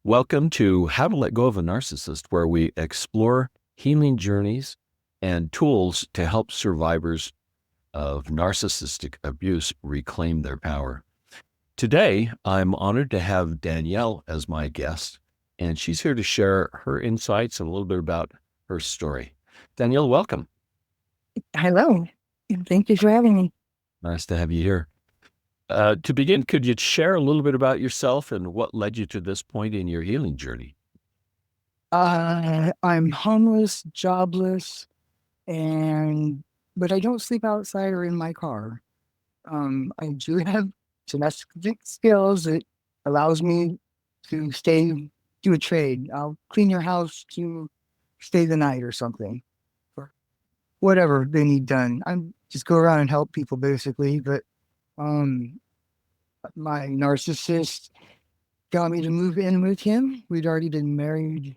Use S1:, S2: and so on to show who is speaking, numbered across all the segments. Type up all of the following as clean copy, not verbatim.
S1: Welcome to How to Let Go of a Narcissist, where we explore healing journeys and tools to help survivors of narcissistic abuse reclaim their power. Today, I'm honored to have Danielle as my guest, and she's here to share her insights and a little bit about her story. Danielle, welcome.
S2: Hello, and thank you for having me.
S1: Nice to have you here. To begin, could you share a little bit about yourself and what led you to this point in your healing journey?
S2: I'm homeless, jobless, and but I don't sleep outside or in my car. I do have domestic skills that allows me to do a trade. I'll clean your house to stay the night or something, or whatever they need done. I'm just go around and help people basically. But um, my narcissist got me to move in with him. We'd already been married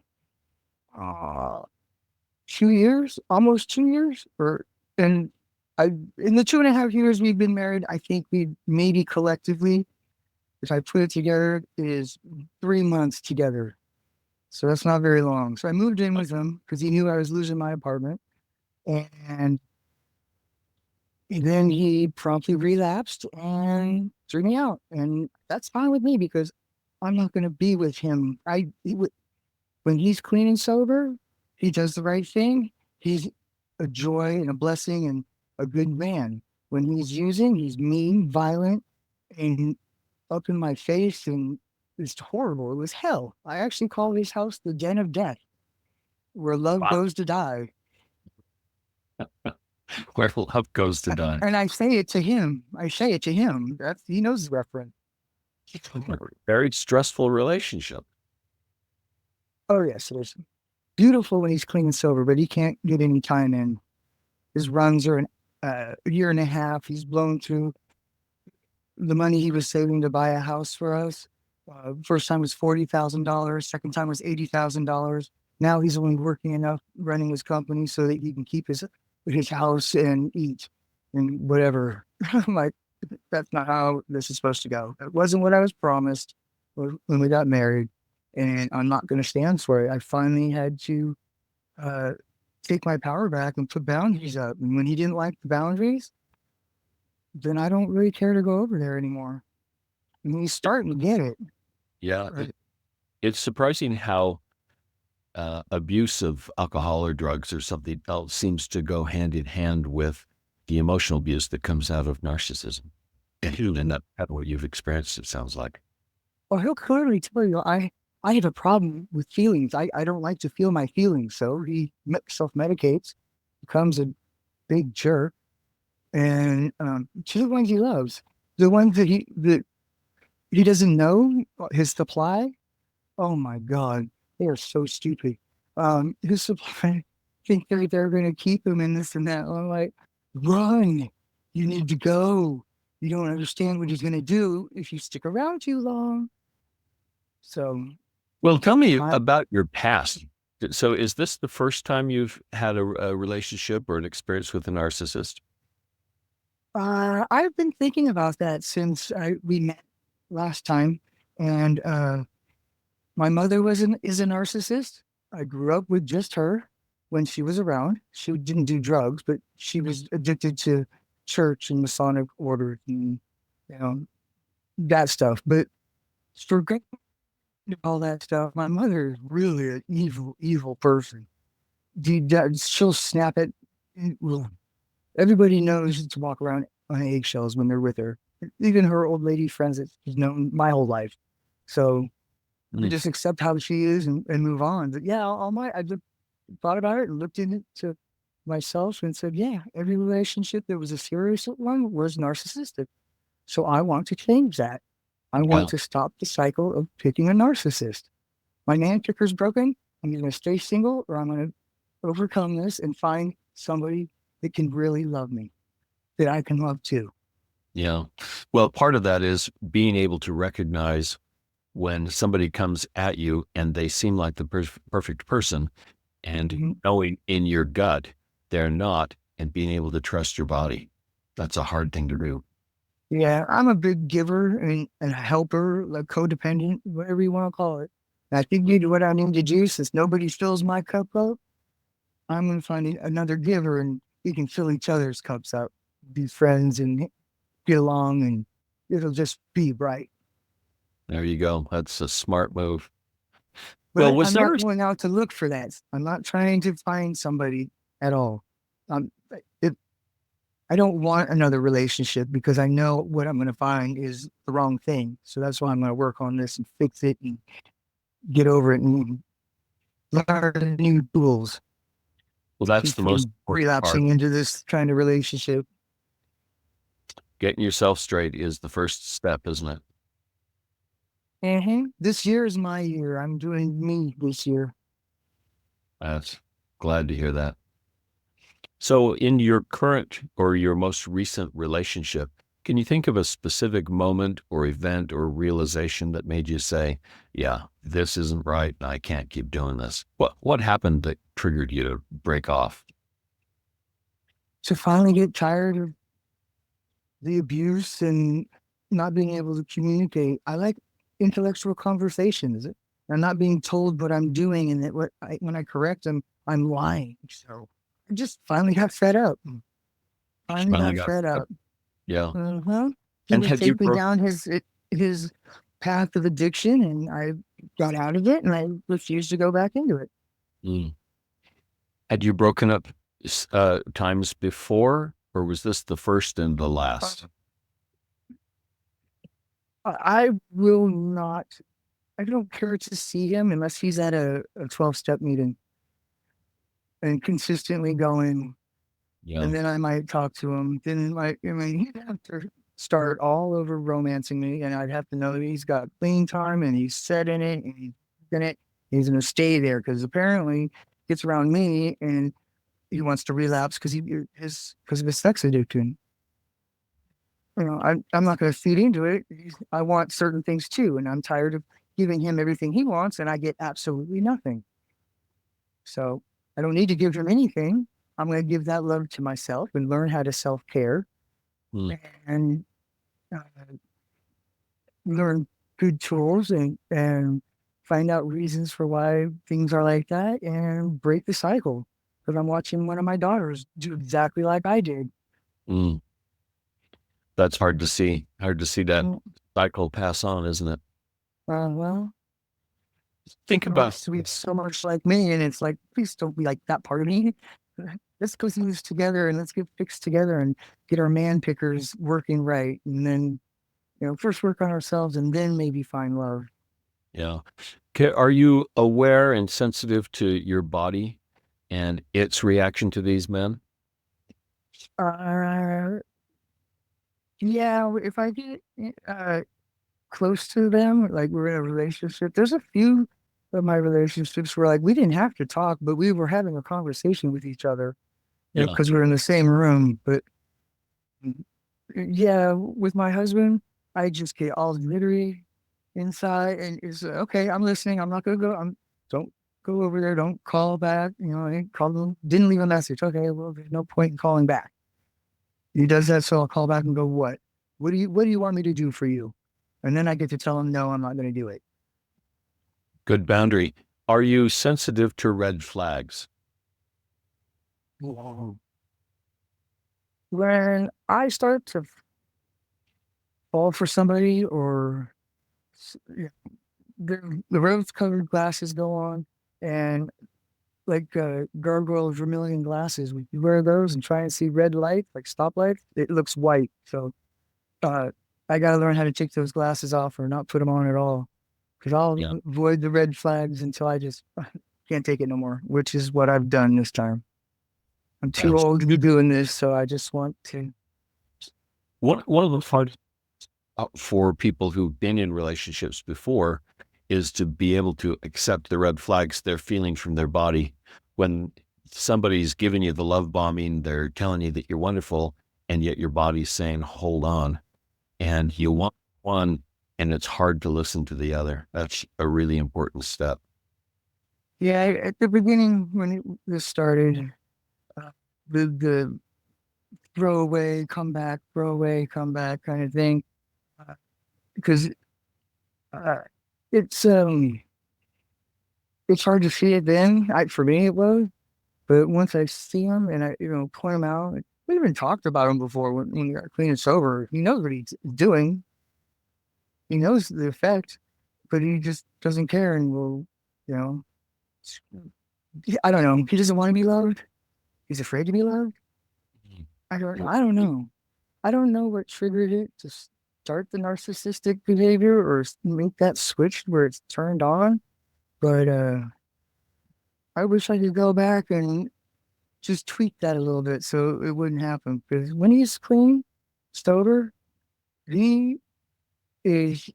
S2: uh 2 years, almost 2 years, or and I in the 2.5 years we've been married, I think we maybe collectively, if I put it together, is 3 months together. So that's not very long. So I moved in with him because he knew I was losing my apartment, and then he promptly relapsed and threw me out, and that's fine with me because I'm not going to be with him. When he's clean and sober, he does the right thing. He's a joy and a blessing and a good man. When he's using, he's mean, violent, and up in my face, and it's horrible. It was hell. I actually call this house the den of death, where love
S1: Wow.
S2: goes to die.
S1: Where love goes to die.
S2: And I say it to him. I say it to him. That's he knows the reference.
S1: Very stressful relationship.
S2: Oh yes, it is beautiful when he's clean and sober, but he can't get any time in. His runs are a year and a half. He's blown through the money he was saving to buy a house for us. First time was $40,000. Second time was $80,000. Now he's only working enough running his company so that he can keep his house and eat and whatever. I'm like, that's not how this is supposed to go. It wasn't what I was promised when we got married, and I'm not going to stand for it. I finally had to uh, take my power back and put boundaries up. And when he didn't like the boundaries, then I don't really care to go over there anymore. And he's starting to get it.
S1: Yeah,
S2: Right.
S1: it's surprising how abuse of alcohol or drugs or something else seems to go hand in hand with the emotional abuse that comes out of narcissism. And that's what you've experienced, it sounds like.
S2: Well, he'll clearly tell you, I have a problem with feelings. I don't like to feel my feelings. So he self medicates, becomes a big jerk. And to the ones he loves, the ones that he doesn't know, his supply. Oh my God, they are so stupid. His supply think they're going to keep him in this and that. I'm like, run! You need to go. You don't understand what he's going to do if you stick around too long. So
S1: Well, tell me
S2: my,
S1: about your past. So, is this the first time you've had a relationship or an experience with a narcissist?
S2: I've been thinking about that since we met last time, and my mother is a narcissist. I grew up with just her when she was around. She didn't do drugs, but she was addicted to church and Masonic order and you know that stuff. But forgetting all that stuff, my mother is really an evil, evil person. She'll snap at. Well, everybody knows to walk around on eggshells when they're with her. Even her old lady friends that she's known my whole life. So I
S1: Mm.
S2: just accept how she is and move on. But yeah, I just thought about it and looked into myself and said, yeah, every relationship that was a serious one was narcissistic. So I want to change that. I
S1: Yeah.
S2: want to stop the cycle of picking a narcissist. My man picker's broken. I'm going to stay single or I'm going to overcome this and find somebody that can really love me, that I can love too.
S1: Yeah. Well, part of that is being able to recognize when somebody comes at you and they seem like the perfect person, and
S2: Mhm.
S1: knowing in your gut they're not, and being able to trust your body. That's a hard thing to do.
S2: Yeah, I'm a big giver and a helper, like codependent, whatever you want to call it. I figured what I need to do, since nobody fills my cup up, I'm going to find another giver, and we can fill each other's cups up, be friends and get along, and it'll just be right.
S1: There you go. That's a smart move.
S2: But
S1: Well, was
S2: I'm
S1: there?
S2: not going out to look for that. I'm not trying to find somebody at all. Um, it, I don't want another relationship because I know what I'm going to find is the wrong thing. So that's why I'm going to work on this and fix it and get over it and learn new tools
S1: Well,
S2: to
S1: that's
S2: keep
S1: the most
S2: from
S1: important part.
S2: relapsing into this kind of relationship.
S1: Getting yourself straight is the first step, isn't it?
S2: This year is my year. I'm doing me this year.
S1: That's glad to hear that. So, in your current or your most recent relationship, can you think of a specific moment or event or realization that made you say, "Yeah, this isn't right, and I can't keep doing this"? What happened that triggered you to break off?
S2: To finally get tired of the abuse and not being able to communicate. I like intellectual conversations and not being told what I'm doing, and that when I correct them, I'm lying. So I just finally got fed up. Finally
S1: Finally
S2: got
S1: got
S2: fed up.
S1: yeah.
S2: He
S1: And
S2: would
S1: have you
S2: take me
S1: broke?
S2: down his path of addiction, and I got out of it, and I refused to go back into it.
S1: Mm. Had you broken up times before, or was this the first and the last?
S2: I will not. I don't care to see him unless he's at a 12-step meeting and consistently going.
S1: Yeah,
S2: And then I might talk to him. Then it might, I mean, he'd have to start all over romancing me, and I'd have to know that he's got clean time and he's set in it and he's in it. He's going to stay there because apparently gets around me and he wants to relapse because because of his sex addiction. I'm not going to feed into it. I want certain things too, and I'm tired of giving him everything he wants, and I get absolutely nothing. So I don't need to give him anything. I'm going to give that love to myself and learn how to self care
S1: mm,
S2: and uh, learn good tools and find out reasons for why things are like that and break the cycle. Because I'm watching one of my daughters do exactly like I did.
S1: mm. That's hard to see. Hard to see that
S2: Mm,
S1: cycle pass on, isn't it?
S2: well,
S1: Think
S2: he
S1: about
S2: wants to be so much like me, and it's like, please don't be like that part of me. Let's go through this together and let's get fixed together and get our man pickers working right, and then first work on ourselves and then maybe find love.
S1: yeah. Are you aware and sensitive to your body and its reaction to these men?
S2: Uh, yeah, if I get close to them, like we're in a relationship, there's a few of my relationships where like we didn't have to talk, but we were having a conversation with each other,
S1: Yeah.
S2: because we're in the same room. But yeah, with my husband, I just get all jittery inside, and it's okay. I'm listening. I'm not gonna go. Don't go over there. Don't call back. I didn't call them. Didn't leave a message. Okay, well, there's no point in calling back. He does that, so I'll call back and go, what? What do you want me to do for you? And then I get to tell him, no, I'm not going to do it.
S1: Good boundary. Are you sensitive to red flags?
S2: Whoa. When I start to fall for somebody, or yeah, the rose-colored glasses go on, and like gargoyle vermilion glasses, we wear those and try and see red light, like stoplight. It looks white, so uh, I got to learn how to take those glasses off or not put them on at all, because I'll
S1: Yeah.
S2: avoid the red flags until I just can't take it no more, which is what I've done this time. I'm too
S1: That's
S2: old to be doing this, so I just want to.
S1: one of the hard for people who've been in relationships before is to be able to accept the red flags they're feeling from their body when somebody's giving you the love bombing, they're telling you that you're wonderful, and yet your body's saying, hold on. And you want one, and it's hard to listen to the other. That's a really important step.
S2: Yeah, at the beginning when this started, uh, the throw away, come back kind of thing, because uh, it's it's hard to see it then. For me, it was. But once I see him and I, point him out, we even talked about him before when he got clean and sober. He knows what he's doing. He knows the effect, but he just doesn't care and will, you know, I don't know. He doesn't want to be loved. He's afraid to be loved. I don't know. I don't know what triggered it to start the narcissistic behavior or make that switch where it's turned on. But I wish I could go back and just tweak that a little bit so it wouldn't happen. Because when he's clean, sober, he is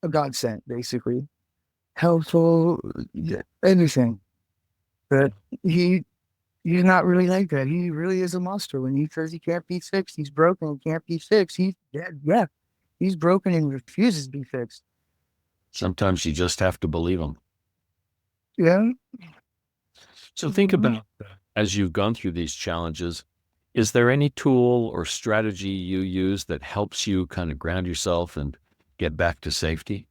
S2: a godsend, basically. Helpful, everything. But he's not really like that. He really is a monster. When he says he can't be fixed, he's broken and can't be fixed. He's dead. Yeah. He's broken and refuses to be fixed.
S1: Sometimes you just have to believe them.
S2: Yeah.
S1: So think about, as you've gone through these challenges, is there any tool or strategy you use that helps you kind of ground yourself and get back to safety?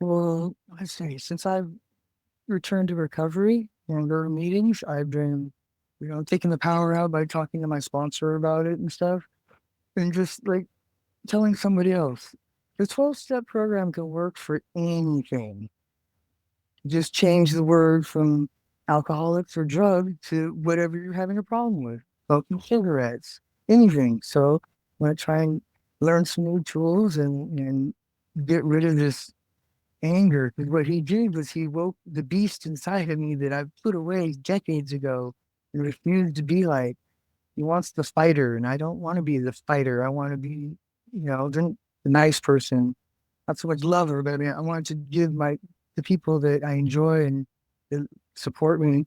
S2: Well, let's see. Since I've returned to recovery and there are meetings, I've been, taking the power out by talking to my sponsor about it and stuff. And just like telling somebody else. The 12-step program can work for anything. Just change the word from alcoholics or drug to whatever you're having a problem with. Smoking cigarettes, anything. So I'm going to try and learn some new tools and get rid of this anger. Because what he did was he woke the beast inside of me that I put away decades ago and refused to be like. He wants the fighter, and I don't want to be the fighter. I want to be, the nice person. Not so much lover, but I want to give the people that I enjoy and that support me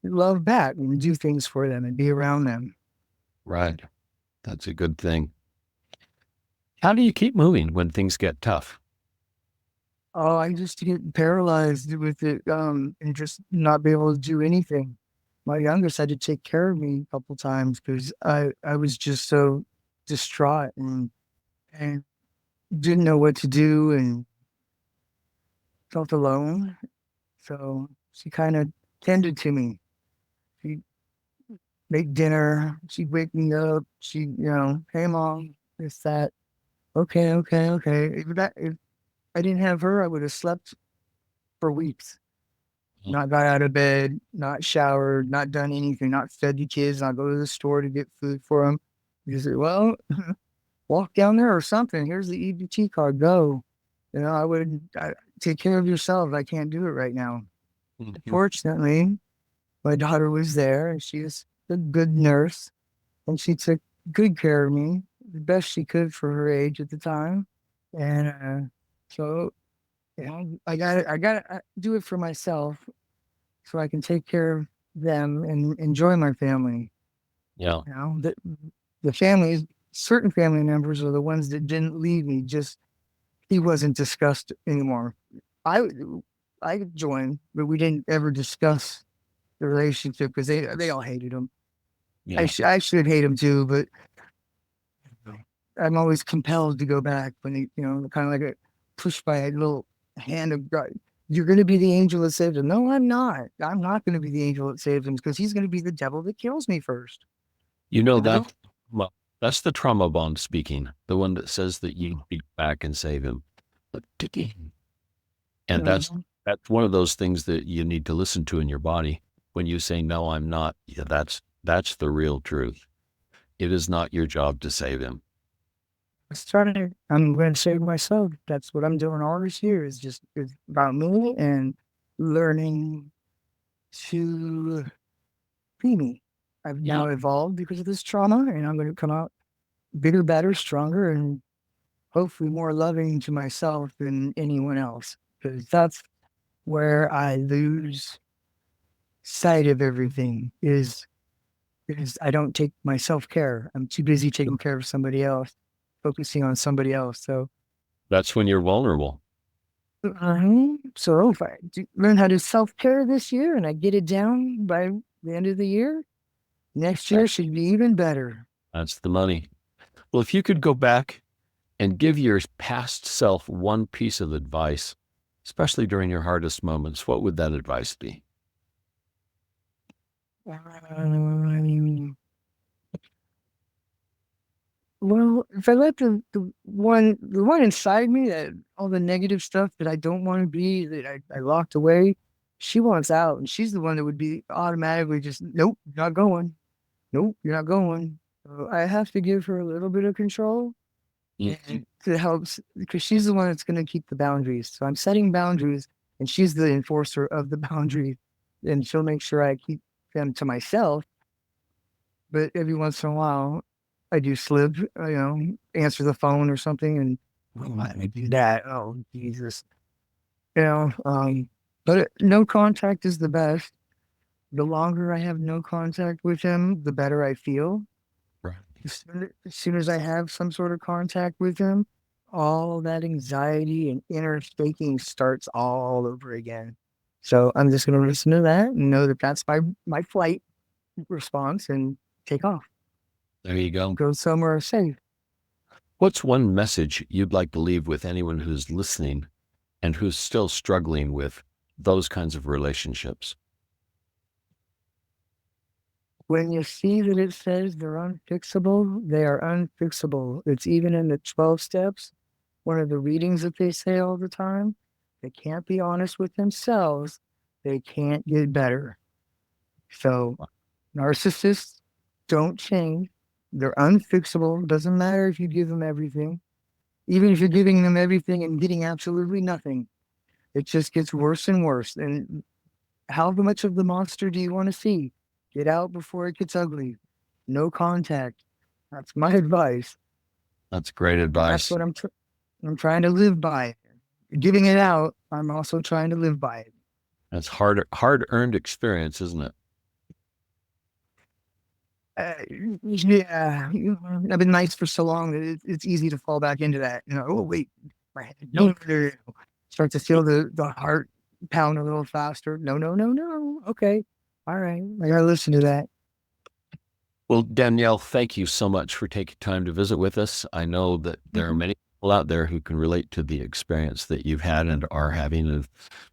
S2: love back and do things for them and be around them.
S1: Right. That's a good thing. How do you keep moving when things get tough?
S2: Oh, I just get paralyzed with it, and just not be able to do anything. My youngest had to take care of me a couple times because I was just so distraught and didn't know what to do and felt alone. So she kind of tended to me. She'd make dinner. She'd wake me up. Hey mom, it's that. Okay, okay, okay. If I didn't have her, I would have slept for weeks. Not got out of bed, not showered, not done anything, not fed the kids, not go to the store to get food for them. You say, well, walk down there or something. Here's the EBT card. Go. Take care of yourself. I can't do it right now. Fortunately, my daughter was there and she was a good nurse and she took good care of me, the best she could for her age at the time. And so I gotta do it for myself so I can take care of them and enjoy my family.
S1: Yeah.
S2: The families, certain family members are the ones that didn't leave me. Just he wasn't discussed anymore. I joined, but we didn't ever discuss the relationship because they all hated him.
S1: Yeah.
S2: I should hate him too, but I'm always compelled to go back when they, kind of like a push by a little hand of God. You're going to be the angel that saved him. No, I'm not. I'm not going to be the angel that saved him because he's going to be the devil that kills me first.
S1: That's the trauma bond speaking, the one that says that you be back and save him. And that's one of those things that you need to listen to in your body. When you say, no, I'm not, that's the real truth. It is not your job to save him.
S2: I'm going to save myself. That's what I'm doing all this year is about me and learning to be me. I've now evolved because of this trauma and I'm going to come out bigger, better, stronger, and hopefully more loving to myself than anyone else. Because that's where I lose sight of everything is I don't take my self-care. I'm too busy taking care of somebody else, focusing on somebody else. So
S1: that's when you're vulnerable.
S2: So if I learn how to self-care this year and I get it down by the end of the year, next year should be even better.
S1: That's the money. Well, if you could go back and give your past self one piece of advice, especially during your hardest moments, what would that advice be?
S2: Um, Well, if I let the one inside me, that all the negative stuff that I don't want to be, that I locked away, she wants out, and she's the one that would be automatically just, nope, you're not going. Nope, you're not going. So I have to give her a little bit of control, and it helps because she's the one that's going to keep the boundaries. So I'm setting boundaries, and she's the enforcer of the boundaries, and she'll make sure I keep them to myself. But every once in a while, I do slip, answer the phone or something, and why did I do that? Oh, Jesus. You know, but no contact is the best. The longer I have no contact with him, the better I feel.
S1: Right.
S2: As soon as I have some sort of contact with him, all that anxiety and inner shaking starts all over again. So I'm just going to listen to that and know that that's my flight response and take off,
S1: There you go.
S2: go somewhere safe.
S1: What's one message you'd like to leave with anyone who's listening and who's still struggling with those kinds of relationships?
S2: When you see that it says they're unfixable, they are unfixable. It's even in the 12 steps, one of the readings that they say all the time. They can't be honest with themselves. They can't get better. So narcissists don't change. They're unfixable. Doesn't matter if you give them everything. Even if you're giving them everything and getting absolutely nothing, it just gets worse and worse. And how much of the monster do you want to see? Get out before it gets ugly. No contact. That's my advice.
S1: That's great
S2: And that's
S1: advice.
S2: what I'm trying to live by. Giving it out, I'm also trying to live by it.
S1: That's hard earned experience, isn't it?
S2: Uh, yeah, I've been nice for so long that it's easy to fall back into that. Oh wait, no. Start to feel the heart pound a little faster. No, no, no, no. Okay, all right, I gotta listen to that.
S1: Well, Danielle, thank you so much for taking time to visit with us. I know that there are
S2: Mhm.
S1: many people out there who can relate to the experience that you've had and are having. And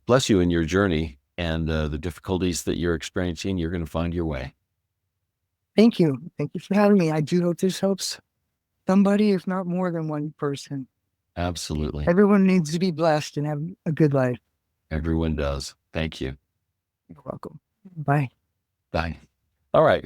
S1: bless you in your journey and the difficulties that you're experiencing. You're going to find your way.
S2: Thank you. Thank you for having me. I do hope this helps somebody, if not more than one person.
S1: Absolutely.
S2: Everyone needs to be blessed and have a good life.
S1: Everyone does. Thank you.
S2: You're welcome. Bye.
S1: Bye. All right.